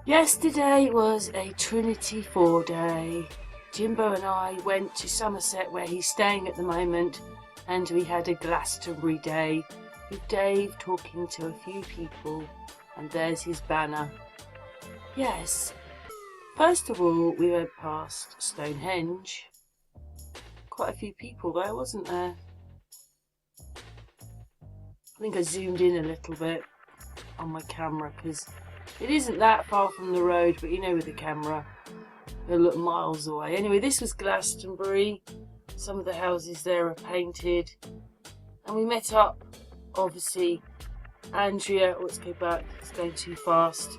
Yesterday was a Trinity 4-day. Jimbo and I went to Somerset where he's staying at the moment, and we had a Glastonbury day with Dave talking to a few people, and there's his banner. Yes, first of all we went past Stonehenge. Quite a few people there, wasn't there? I think I zoomed in a little bit on my camera because it isn't that far from the road, but you know, with the camera they'll look miles away. Anyway, this was Glastonbury. Some of the houses there are painted, and we met up, obviously, Andrea. Let's go back, it's going too fast.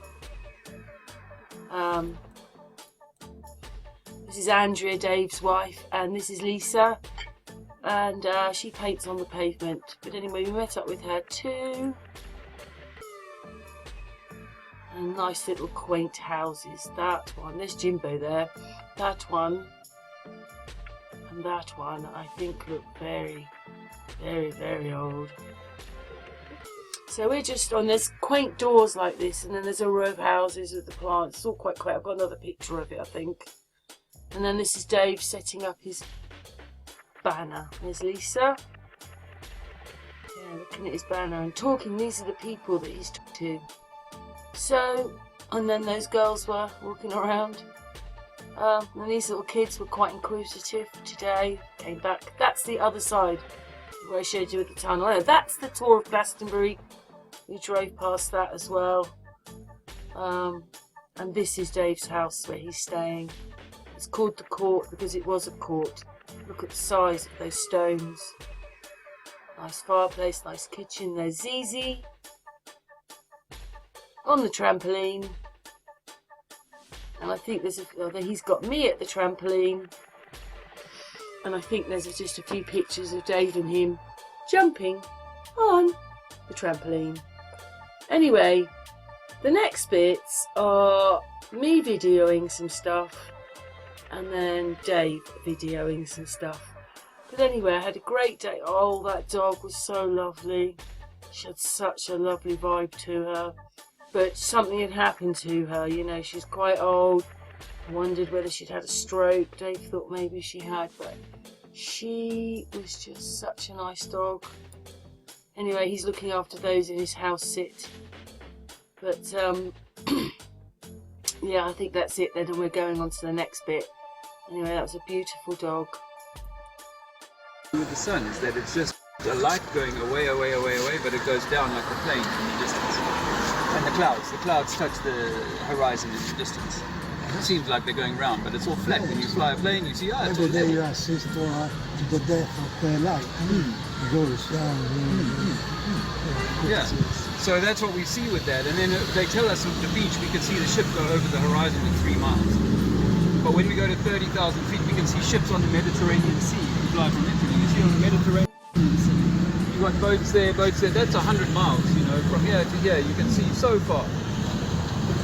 This is Andrea, Dave's wife, and this is Lisa, and she paints on the pavement. But anyway, we met up with her too. And nice little quaint houses. That one, there's Jimbo there. That one and that one, I think, look very, very, very old. So we're just on, there's quaint doors like this, and then there's a row of houses with the plants. It's all quite quaint. I've got another picture of it, I think. And then this is Dave setting up his banner. There's Lisa. Yeah, looking at his banner and talking. These are the people that he's talking to. So, and then those girls were walking around. And these little kids were quite inquisitive today. Came back. That's the other side where I showed you at the tunnel. Oh, that's the tour of Glastonbury. We drove past that as well. And this is Dave's house where he's staying. It's called the court because it was a court. Look at the size of those stones. Nice fireplace, nice kitchen. There's Zizi on the trampoline, and I think there's he's got me at the trampoline, and I think there's just a few pictures of Dave and him jumping on the trampoline. Anyway, the next bits are me videoing some stuff and then Dave videoing some stuff. But anyway, I had a great day. Oh, that dog was so lovely. She had such a lovely vibe to her. But something had happened to her, you know, she's quite old. I wondered whether she'd had a stroke. Dave thought maybe she had, but she was just such a nice dog. Anyway, he's looking after those in his house sit. But, yeah, I think that's it then, and we're going on to the next bit. Anyway, that was a beautiful dog. With the sun is that it's just a light going away, away, away, away, but it goes down like a plane in the distance. And the clouds touch the horizon in the distance. It seems like they're going round, but it's all flat. When you fly a plane, you see, it's every day you assist to the death of the light. It goes down. Yeah. So that's what we see with that. And then they tell us with the beach, we can see the ship go over the horizon at 3 miles. But when we go to 30,000 feet, we can see ships on the Mediterranean Sea. You fly from Italy, you see on the Mediterranean Sea. You've got boats there, that's 100 miles, you know, from here to here, you can see so far.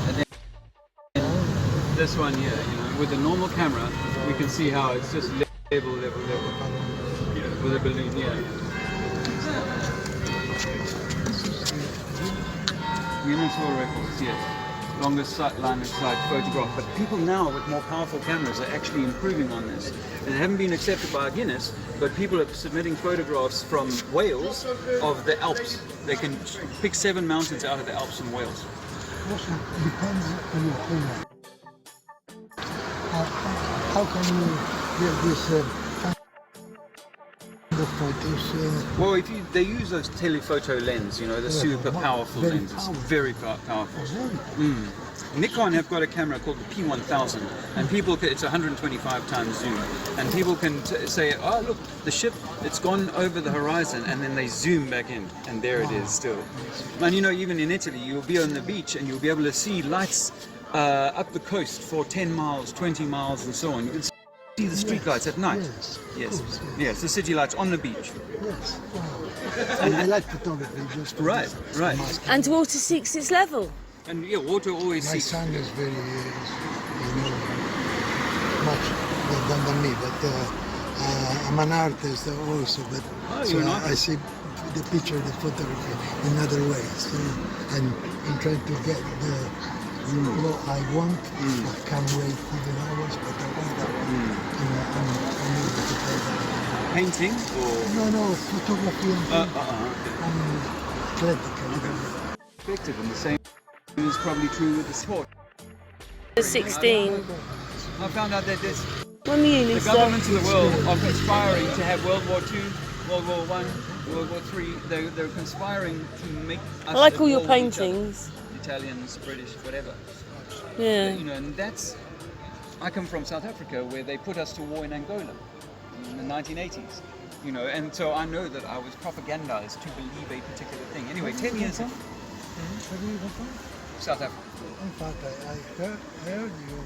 And then this one here, you know, with a normal camera, we can see how it's just level, yeah, with a balloon, yeah. Guinness World Records, yeah. Longest line of sight photograph. But people now with more powerful cameras are actually improving on this. They haven't been accepted by Guinness, but people are submitting photographs from Wales of the Alps. They can pick 7 mountains out of the Alps in Wales. Also depends on your camera. How can you get this the photos? Well, they use those telephoto lens, you know, the super powerful lenses, very powerful. Nikon have got a camera called the P1000, and it's 125 times zoom, and people can say, oh look, the ship, it's gone over the horizon, and then they zoom back in, and there it is still. And you know, even in Italy, you'll be on the beach and you'll be able to see lights up the coast for 10 miles, 20 miles, and so on. You can see the street lights at night. Yes, the city lights on the beach. Yes. And I like photography just for right. And water seeks its level. And yeah, water always my seeks. son is very, much better than me, but I'm an artist also, but I see the picture, the photography in other ways. I'm trying to get what I want. I can't wait even hours, but I want that one. I'm able to play that. Painting or? No, photography and I'm athletic. Effective, and the same is probably true with the sport. 16. I found out that there's The the governments of the world are conspiring to have World War II, World War I, World War III. They're conspiring to make us I like all at your war with each other. paintings. Italians, British, whatever. Yeah. You know, and that's. I come from South Africa, where they put us to war in Angola in the 1980s. You know, and so I know that I was propagandized to believe a particular thing. Anyway, 10 years ago, South Africa. In fact, I heard you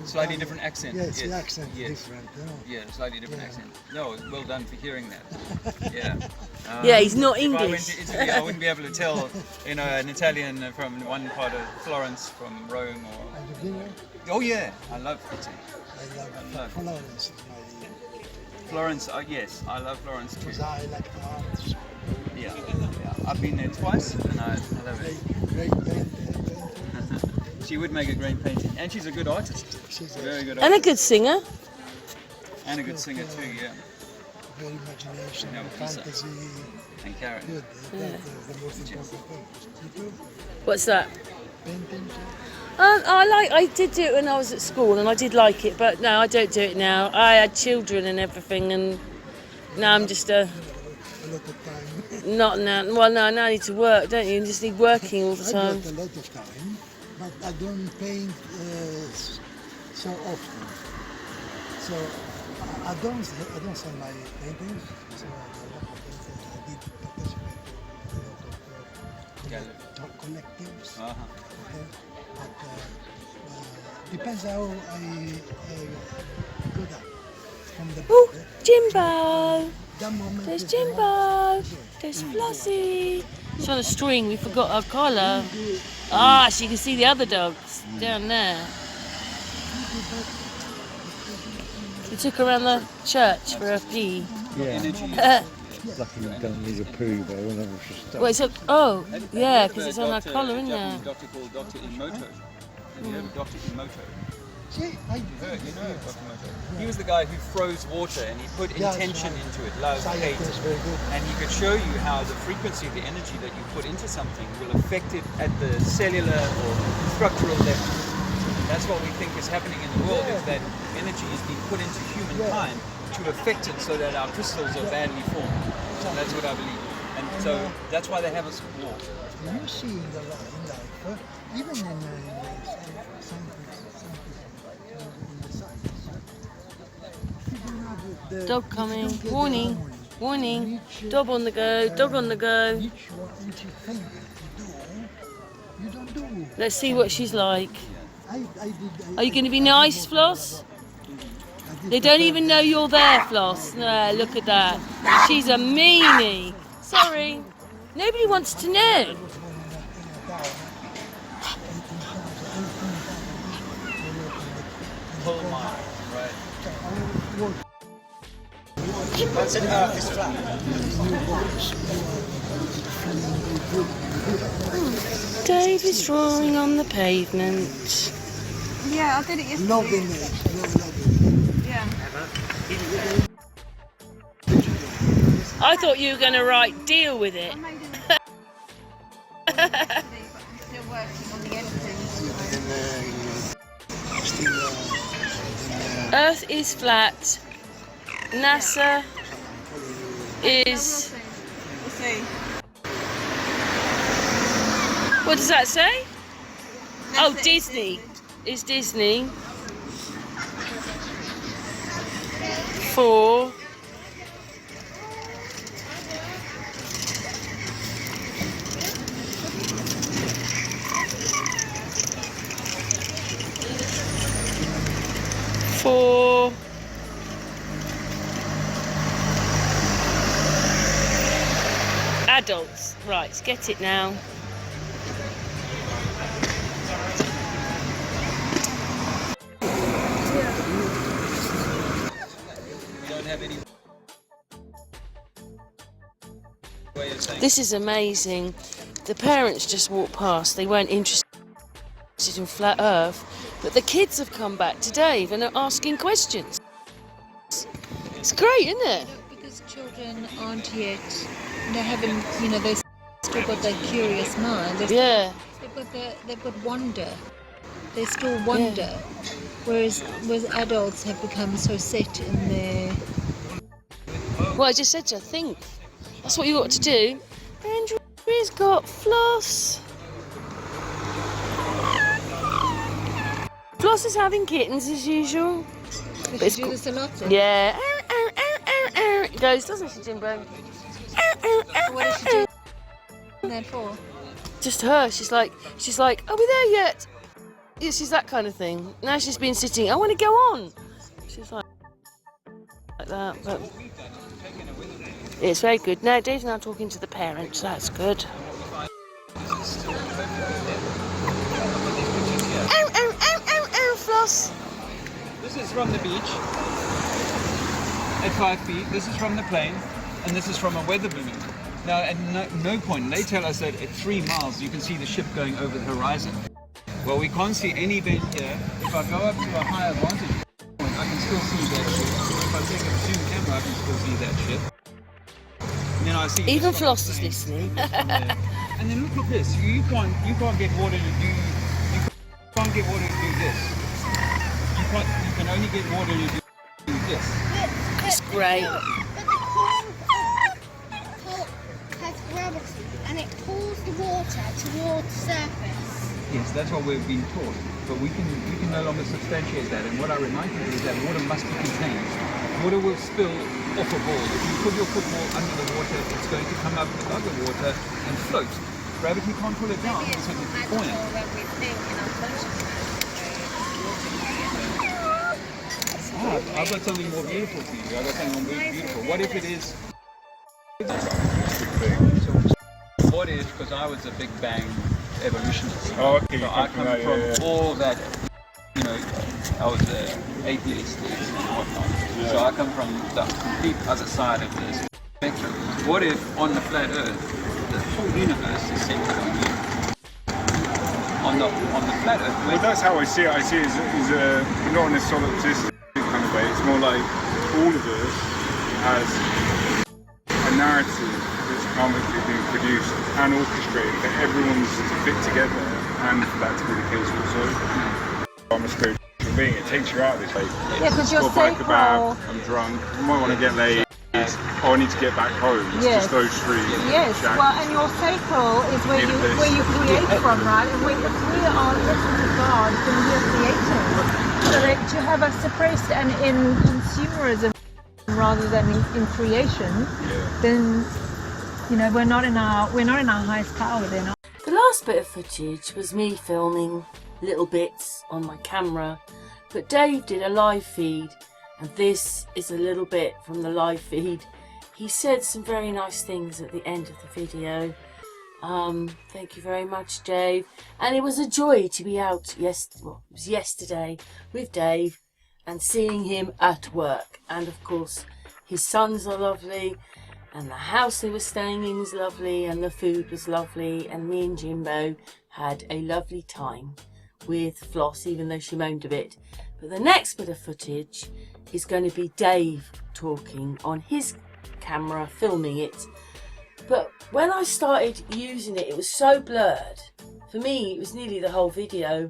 Slightly different accent. Yes, the accent is different. Yeah, slightly different accent. No, well done for hearing that. Yeah. Yeah, he's not If I went English. to Italy, I wouldn't be able to tell, you know, an Italian from one part of Florence, from Rome, or. Have you been there? Oh yeah, I love Italy. I love Florence. Florence, yes, I love Florence too. Because I like the art. Yeah. I've been there twice, and I love it. Great painter. She would make a great painter, and she's a good artist. She's a very good And a artist. good singer. And a good singer too, yeah. Very imagination, No, fantasy. And Karen. Good. That's the most important thing. You do What's that? painting? I did do it when I was at school, and I did like it, but no, I don't do it now. I had children and everything, and now I'm just A lot of time. not now. Well, no, now I need to work, don't you? You just need working all the I've time. got a lot of time, but I don't paint so often. So I don't sell my paintings. So I did participate in a lot of collectives. Okay? But depends how I go down from the Oh, book. Jimbo! That moment There's is the Jimbo! moment. There's Flossie! She's on a string, we forgot our collar. Ah, so you can see the other dogs down there. We took her around the church for a pee. Yeah, luckily we don't need a poo though whenever she stops. Well, it's oh, yeah, because it's on our collar, isn't A it? doctor called Dr. Emoto. Have you heard of Dr. Emoto? See, I You know Dr. Emoto. He was the guy who froze water, and he put intention into it, love, hate, science is very good. and he could show you how the frequency of the energy that you put into something will affect it at the cellular or structural level. That's what we think is happening in the world, is that energy is being put into humankind to affect it so that our crystals are badly formed. And that's what I believe. And so that's why they have us war. You see in life, even in science, Dog coming. Warning. Warning. Dog on the go. Dog on the go. Each thing you don't do. Let's see what she's like. I Are you going to be nice, Floss? They don't even know you're there, Floss. No, look at that. She's a meanie. Sorry. Nobody wants to know. Pull mine, right? Dave is drawing on the pavement. Yeah, I did it yesterday. Loving it. Yeah. I thought you were going to write deal with it. I made it yesterday, but I'm still working on the editing. Earth is flat. NASA is... We'll see. What does that say? Oh, That's it. Disney. Is Disney. For... For... Adults. Right, get it now. We don't have any way of saying This is amazing. the parents just walked past. They weren't interested in flat Earth, but the kids have come back to Dave and are asking questions. It's great, isn't it? Because children aren't yet, they haven't, you know, they've still got that curious mind. Yeah. They've got wonder. They still wonder. Whereas adults have become so set in their... Well, I just said to her, think. That's what you got to do. Andrea's got Floss. Floss is having kittens as usual. Does she do this a lot then? Yeah. It goes, doesn't she, Jimbo? What does she do that for? Just her. She's like, are we there yet? Yeah, she's that kind of thing. Now she's been sitting, I want to go on. She's like that, but it's very good. Now Dave's now talking to the parents, that's good. Ow, Floss. This is from the beach at 5 feet. This is from the plane, and this is from a weather balloon. Now, at no point, they tell us that at 3 miles you can see the ship going over the horizon. Well, we can't see any vent here. If I go up to a higher vantage point, I can still see that ship. If I take a zoom camera, I can still see that ship. And then I see even Floss is listening. And then look at this. You can't get water to do. You can't get water to do this. You can only get water to do this. It's great. But the corn has gravity and it pulls the water towards the surface. Yes, that's what we've been taught. But we can no longer substantiate that. And what I remind people is that water must be contained. Water will spill off a ball. If you put your football under the water, it's going to come up above the water and float. Gravity can't pull it down because it's buoyant. I've got something more beautiful for you. I've got something more beautiful. What if it is? What if, because I was a Big Bang evolutionist. Oh, okay. So I come from all that, you know, I was an atheist and whatnot. So I come from the complete other side of this spectrum. What if on the flat Earth, the whole universe is centered on you? On the flat Earth. Well, that's how I see it. I see it as not in a solipsistic kind of way. It's more like all of us has a narrative that's karmically being produced and orchestrated for everyone's to fit together and for that to be the case also. I'm a spiritual being. It takes you out of this way. Yeah, because you're got a kebab, sacral. I'm drunk, I might want to get laid, oh, I need to get back home. It's Yes. just those three. Yes, chakras. well, and your sacral is where you create from, right? And if we are listening to God, then we are creating. So that to have us suppressed and in consumerism rather than in creation, then you know we're not in our highest power then. The last bit of footage was me filming little bits on my camera, but Dave did a live feed, and this is a little bit from the live feed. He said some very nice things at the end of the video. Thank you very much, Dave. And it was a joy to be out yesterday with Dave and seeing him at work. And of course, his sons are lovely, and the house they were staying in is lovely, and the food was lovely, and me and Jimbo had a lovely time with Floss, even though she moaned a bit. But the next bit of footage is going to be Dave talking on his camera, filming it. But when I started using it, it was so blurred. For me, it was nearly the whole video.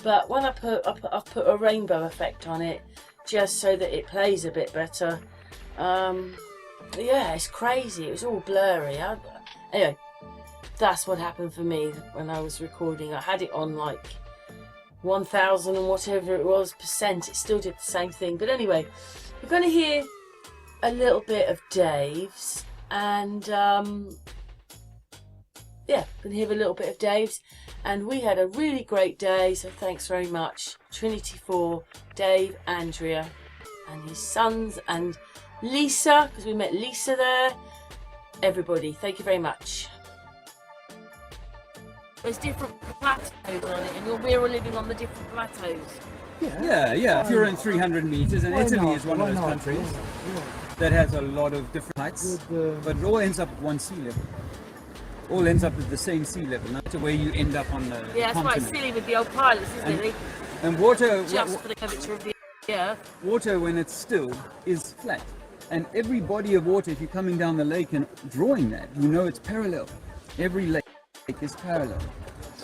But when I've put a rainbow effect on it, just so that it plays a bit better. Yeah, it's crazy. It was all blurry. Anyway, that's what happened for me when I was recording. I had it on like 1000 and whatever it was %. It still did the same thing. But anyway, we're going to hear a little bit of Dave's. And yeah, going to hear a little bit of Dave's. And we had a really great day, so thanks very much, Trinity 4, Dave, Andrea, and his sons, and Lisa, because we met Lisa there. Everybody, thank you very much. There's different plateaus on it, and we're all living on the different plateaus. Yeah. If you're in 300 meters, and Italy is one of those countries that has a lot of different heights, but it all ends up at one sea level. all ends up at the same sea level, no matter where you end up on the Yeah, that's why it's continent. silly with the old pilots, isn't it? And water, Just for the curvature of the Earth. water when it's still is flat. And every body of water, if you're coming down the lake and drawing that, you know it's parallel. Every lake is parallel.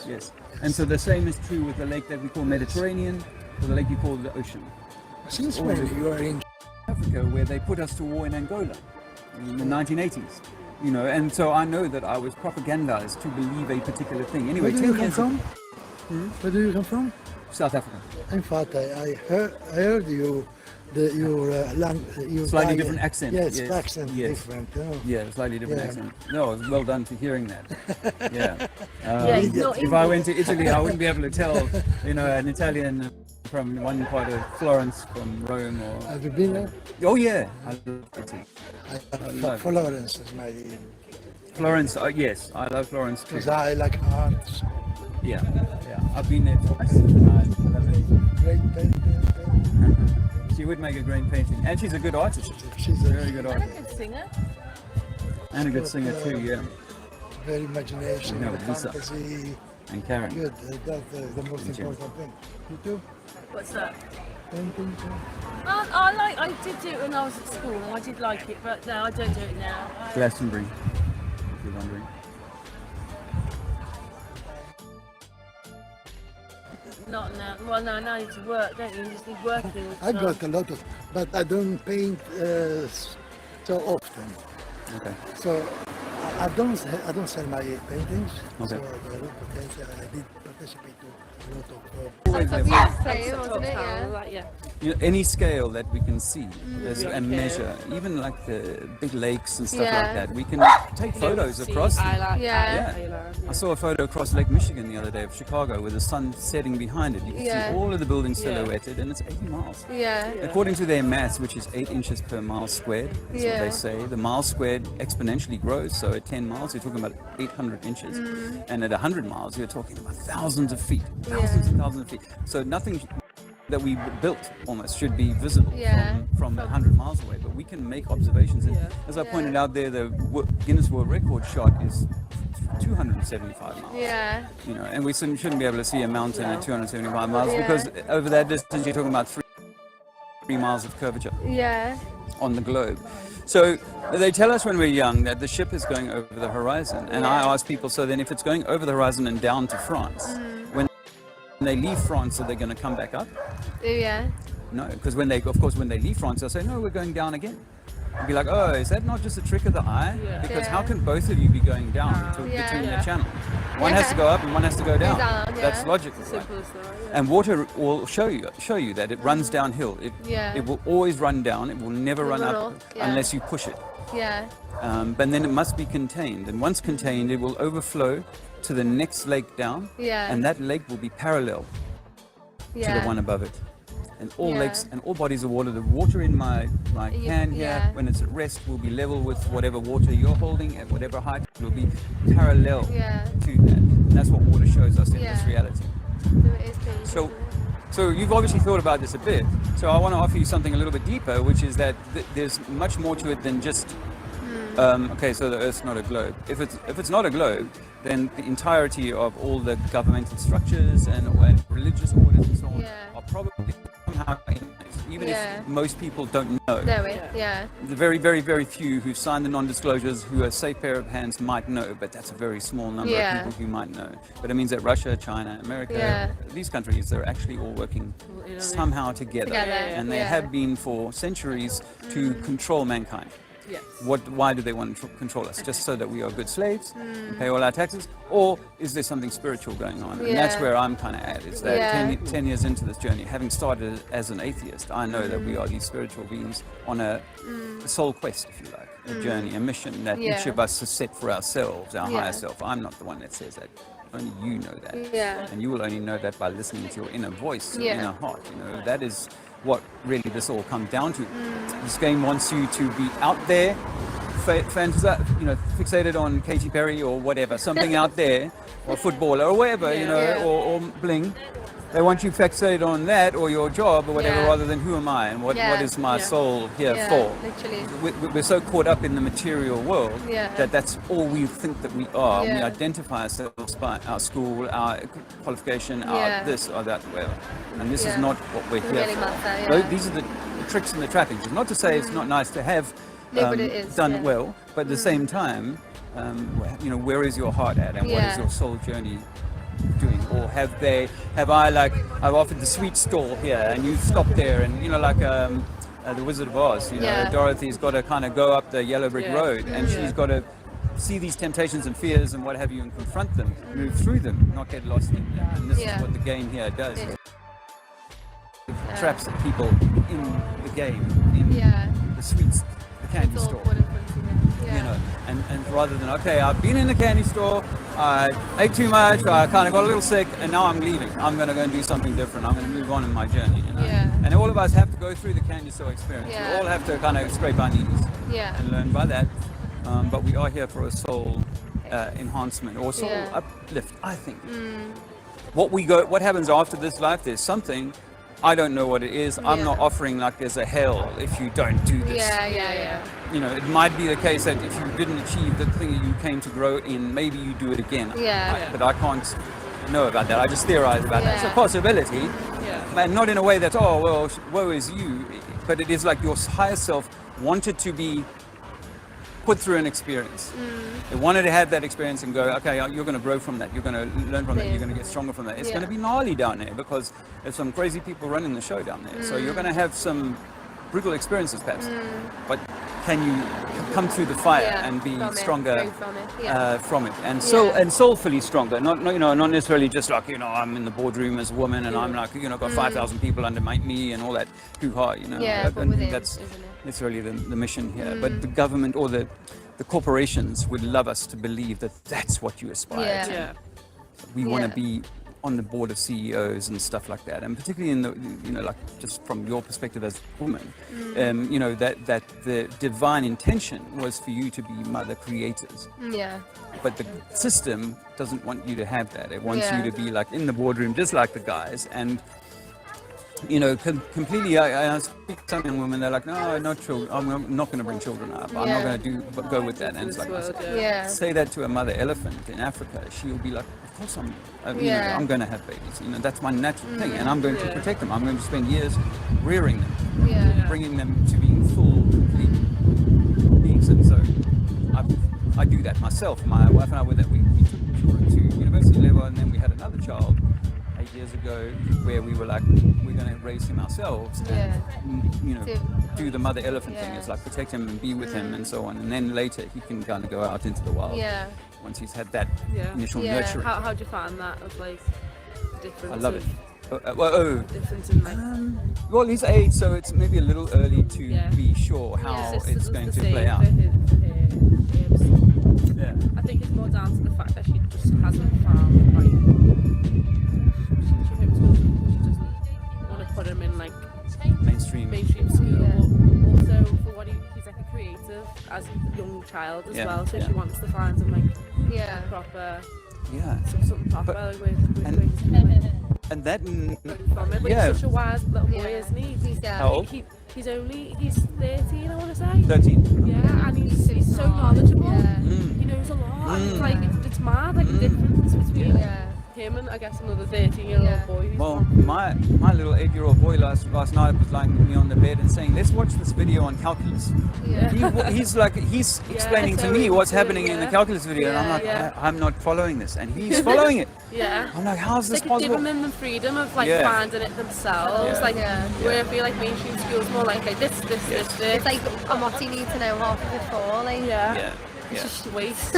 Yes. And so the same is true with the lake that we call Mediterranean, or the lake you call the ocean. Since when you are in Africa, where they put us to war in Angola in the 1980s. You know, and so I know that I was propagandized to believe a particular thing. Anyway, where do you come from? Where do you come from? South Africa. In fact, I heard you, your Slightly different accent. Yes, accent yes. different. You know. Yeah, slightly different Yeah. accent. No, well done for hearing that. Yeah. He's not If I went to Italy, I wouldn't be able to tell, you know, an Italian from one part of Florence, from Rome, or. Have you been there? Oh yeah, I love Italy. Florence is my, Florence, yes, I love Florence too. because I like art. Yeah, yeah, I've been there twice. I love it. Great painter. She would make a great painting, and she's a good artist. She's Very good And a artist, good singer. and a good singer too. Yeah, very imagination, No, Lisa. fantasy. and Karen. Good, that's the most Thank you. important thing. You too? What's that? Painting too? I did do it when I was at school. I did like it, but no, I don't do it now. Glastonbury, if you're wondering. Not now. Well, no, now you need to work, don't you? You just need working. all the I time. got a lot of, but I don't paint so often. Okay. So I don't sell my paintings. Okay. So a lot of things I did participate to a lot of. Yesterday, wasn't it? Yeah. Like, yeah. You know, any scale that we can see and measure, even like the big lakes and stuff Yeah. like that, we can take photos across. I like Yeah. that. I saw a photo across Lake Michigan the other day of Chicago with the sun setting behind it. You can Yeah. see all of the buildings Yeah. silhouetted, and it's 80 miles. Yeah. According to their maths, which is 8 inches per mile squared, that's what Yeah. they say. The mile squared exponentially grows, so at 10 miles, you're talking about 800 inches. And at 100 miles, you're talking about thousands of feet, thousands and thousands of feet. So nothing that we built almost should be visible Yeah. from 100 miles away, but we can make observations. And as I pointed out there, the Guinness World Record shot is 275 miles. Yeah. You know, and we shouldn't be able to see a mountain at 275 miles because over that distance you're talking about 3 miles of curvature Yeah. on the globe. So they tell us when we're young that the ship is going over the horizon, and I ask people, so then if it's going over the horizon and down to France, when they leave France, are they going to come back up? Yeah. No, because when they leave France, they'll say, no, we're going down again. You'd be like, oh, is that not just a trick of the eye? Yeah. Because Yeah. how can both of you be going down between the channel? One has to go up and one has to go down. Down, yeah. That's logical, right? Simple as that. Yeah. And water will show you that it runs downhill. It will always run down. It will never run up will, yeah. unless you push it. Yeah. But then it must be contained. And once contained, it will overflow to the next lake down. Yeah. And that lake will be parallel to the one above it. And all Yeah. lakes and all bodies of water, the water in my can here, yeah. when it's at rest, will be level with whatever water you're holding at whatever height. It will be parallel Yeah. to that. And that's what water shows us in this Yeah. reality. So it is pretty So you've obviously thought about this a bit. So I want to offer you something a little bit deeper, which is that there's much more to it than just. Okay, so the Earth's not a globe. If it's not a globe, then the entirety of all the governmental structures and religious orders and so on Yeah. are probably somehow in it, even Yeah. if most people don't know. No, yeah. The very, very, very few who've signed the non-disclosures, who are a safe pair of hands, might know, but that's a very small number Yeah. of people who might know. But it means that Russia, China, America, Yeah. these countries, they're actually all working somehow together. Together, And they yeah. have been for centuries to control mankind. Yes. Why do they want to control us? Just so that we are good slaves and pay all our taxes? Or is there something spiritual going on? And that's Yeah. where I'm kind of at, is that Yeah. 10 years into this journey, having started as an atheist, I know that we are these spiritual beings on a soul quest, if you like, a journey, a mission that Yeah. each of us has set for ourselves, our Yeah. higher self. I'm not the one that says that. Only you know that. Yeah. And you will only know that by listening to your inner voice, your Yeah. inner heart. You know, that is what really this all comes down to. This game wants you to be out there, fixated on Katy Perry or whatever, something out there, or footballer or whatever, Yeah. or bling. they want you fixated on that or your job or whatever, Yeah. rather than who am I and what is my soul here for. Literally. We're so caught up in the material world Yeah. that that's all we think that we are. We Yeah. identify ourselves by our school, our qualification, our Yeah. this or that, whatever. And this is Yeah. not what we're Doesn't here really for. matter, Tho- yeah. These are the tricks and the trappings. Not to say it's not nice to have No, but it is, done yeah. well, but at the same time, where is your heart at, and what is Yeah. your soul journey doing? Or have I've offered the sweet stall here, and you stop there, and like the Wizard of Oz, Yeah. Dorothy's got to kind of go up the yellow brick road, and she's got to see these temptations and fears and what have you, and confront them, move through them, not get lost in them. And this Yeah. is what the game here does. Yeah. It traps the people in the game, in Yeah. the sweets, the candy It's all store. put in front of you. Yeah. And rather than, okay, I've been in the candy store, I ate too much, I kind of got a little sick, and now I'm leaving. I'm going to go and do something different. I'm going to move on in my journey. Yeah. And all of us have to go through the candy store experience. Yeah. We all have to kind of scrape our knees Yeah. and learn by that. But we are here for a soul enhancement or soul Yeah. uplift, I think. What happens after this life, there's something. I don't know what it is. I'm Yeah. not offering like there's a hell if you don't do this. Yeah. It might be the case that if you didn't achieve the thing that you came to grow in, maybe you do it again. Yeah. But I can't know about that. I just theorize about that. It's a Yeah. possibility, and not in a way that's, oh, well, woe is you, but it is like your higher self wanted to be put through an experience. They wanted to have that experience and go, okay, you're going to grow from that. You're going to learn from that. You're going to get stronger from that. It's going to be gnarly down there because there's some crazy people running the show down there. So you're going to have some brutal experiences perhaps. But can you come through the fire and be stronger from it? And soulfully stronger. Not necessarily just like, I'm in the boardroom as a woman and I'm like, got 5,000 people under me and all that hoo-ha, Yeah, but within, that's isn't it? necessarily the mission here. But the government or the corporations would love us to believe that that's what you aspire to. Yeah. We want to Yeah. be on the board of CEOs and stuff like that, and particularly in the like just from your perspective as a woman, that the divine intention was for you to be mother creators, Yeah. but the system doesn't want you to have that. It wants Yeah. you to be like in the boardroom just like the guys, and completely. I speak to some young women. They're like, no, not children. I'm not going to bring children up. I'm not going to go with that. And it's like, Yeah. say that to a mother elephant in Africa, she'll be like, of course I'm going to have babies. That's my natural thing, and I'm going to protect them. I'm going to spend years rearing them, Yeah. bringing them to being full, complete beings. And so I do that myself. My wife and I we took children to university level, and then we had another child 8 years ago where we were like, we're going to raise him ourselves and do the mother elephant thing. It's like protect him and be with him and so on, and then later he can kind of go out into the wild once he's had that initial nurturing. How do you find that of like difference? I love it. Difference in like Well, he's 8, so it's maybe a little early to be sure how it's going to play out. Yeah. I think it's more down to the fact that she just hasn't found like she doesn't want to put him in like Mainstream school, but also for what he's like a creative as a young child as well. So she wants to find some like proper something proper like with and that from it. But he's such a wise little boy, isn't he? How old? He's 13, I want to say. 13. Yeah, and he's so knowledgeable. Mm. He knows a lot. And it's like it's mad, like the difference between him and I guess another 13-year-old boy. Who's Well, my little 8-year-old boy last night was lying with me on the bed and saying, "Let's watch this video on calculus." He's explaining to me what's happening in the calculus video, and I'm like, I'm not following this, and he's folling it. I'm like, how's this like possible? giving them the freedom of like finding it themselves, where I feel like mainstream school's more like this. It's like what you need to know half of it for, like it's just waste.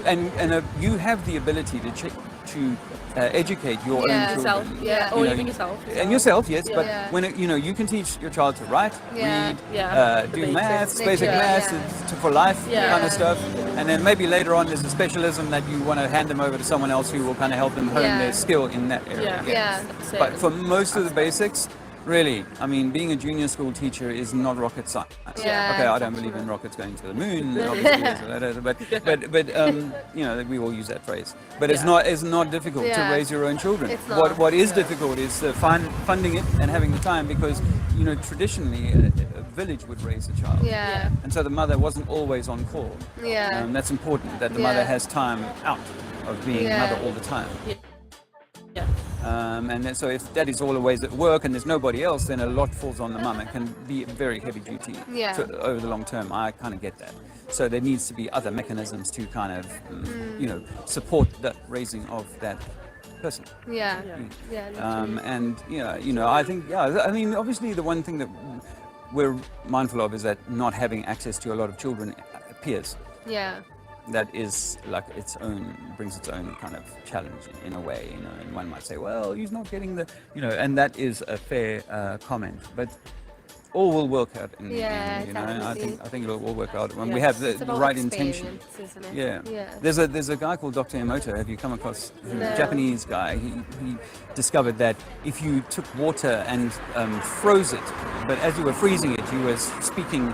And you have the ability to educate your own children. Or even yourself. And yourself, yes, but when you can teach your child to write, read, do maths, basic maths for life kind of stuff, and then maybe later on there's a specialism that you want to hand them over to someone else who will kind of help them hone their skill in that area. Yeah. But for most of the basics, Really, I mean, being a junior school teacher is not rocket science. Yeah, okay, I don't believe in rockets going to the moon, obviously, but you know, we all use that phrase. But it's not difficult to raise your own children. It's not. What is difficult is funding it and having the time, because you know, traditionally a village would raise a child. Yeah. And so the mother wasn't always on call. Yeah. That's important, that the mother has time out of being mother all the time. And then, so if daddy's always at work and there's nobody else, then a lot falls on the mum. It can be very heavy duty over the long term. I kind of get that. So there needs to be other mechanisms to kind of, you know, support the raising of that person. And you know, I think, I mean, obviously the one thing that we're mindful of is that not having access to a lot of children appears. Yeah. That is like brings its own kind of challenge in a way, you know, and one might say, well, he's not getting the, you know, and that is a fair comment, but all will work out in the end, you know. I think it'll all work out when we have the right intention. Isn't it? Yeah. There's a guy called Dr. Emoto. Have you come across him? A Japanese guy. He discovered that if you took water and froze it, but as you were freezing it, you were speaking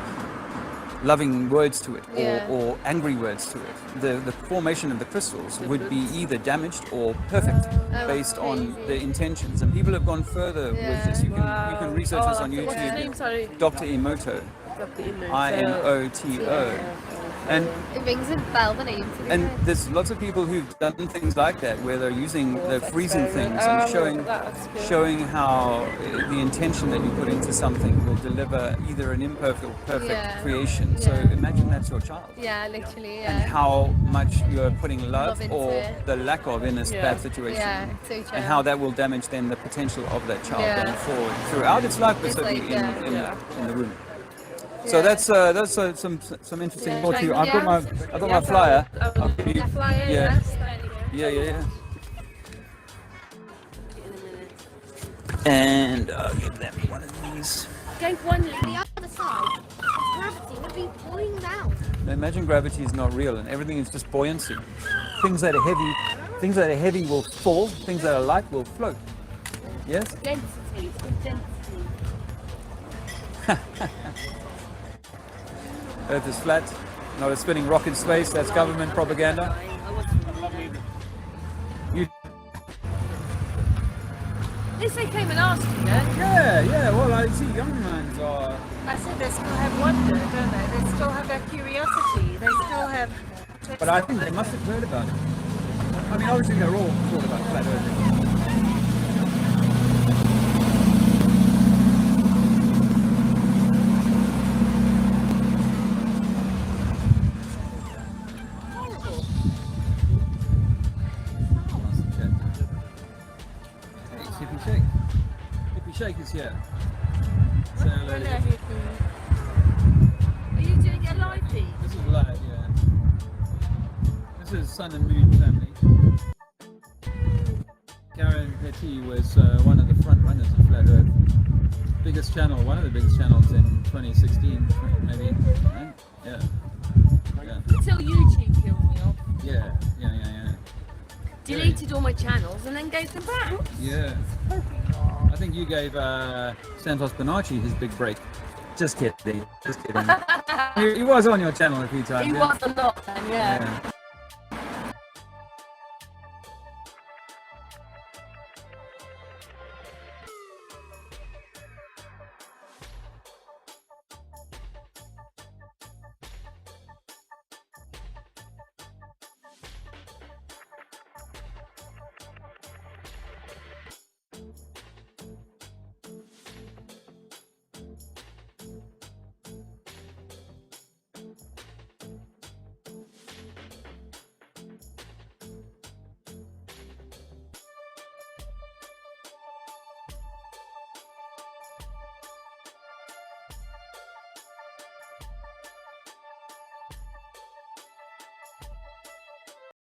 loving words to it or angry words to it, the formation of the crystals would be either damaged or perfect based on the intentions. And people have gone further with this. You can research this on YouTube. What's his name? Sorry. Dr. Emoto. Dr. Emoto. IMOTO. And it rings a bell, the name. And there's lots of people who've done things like that, where they're using the freezing things and showing how the intention that you put into something will deliver either an imperfect or perfect creation. So imagine that's your child. Yeah, literally. Yeah. And how much you're putting love or it. the lack of in this bad situation. Yeah, so true. And how that will damage then the potential of that child going forward throughout its life, but certainly in the room. So that's some interesting thoughts to you. I've got my flyer. I'll give you, yeah. And I'll give them one of these. Going one the other side. Gravity would be pulling down. Now imagine gravity is not real and everything is just buoyancy. Things that are heavy will fall. Things that are light will float. Yes. Density. Earth is flat, not a spinning rock in space. That's government propaganda. At least they came and asked you, then. Yeah. Well, I see young minds are. I said they still have wonder, don't they? They still have their curiosity. They still have. But I think they must have heard about it. I mean, obviously they're all thought about flat Earth. Shake is here. Say hello. Are you doing a live feed? This is live, yeah. This is Sun and Moon family. Karen Petty was one of the front runners of Flat Earth. Biggest channel, one of the biggest channels in 2016, maybe. Yeah. Until YouTube killed me off. Yeah. Deleted all my channels and then gave them back. Yeah. I think you gave Santos Bonacci his big break. Just kidding. He was on your channel a few times. He was a lot then, yeah.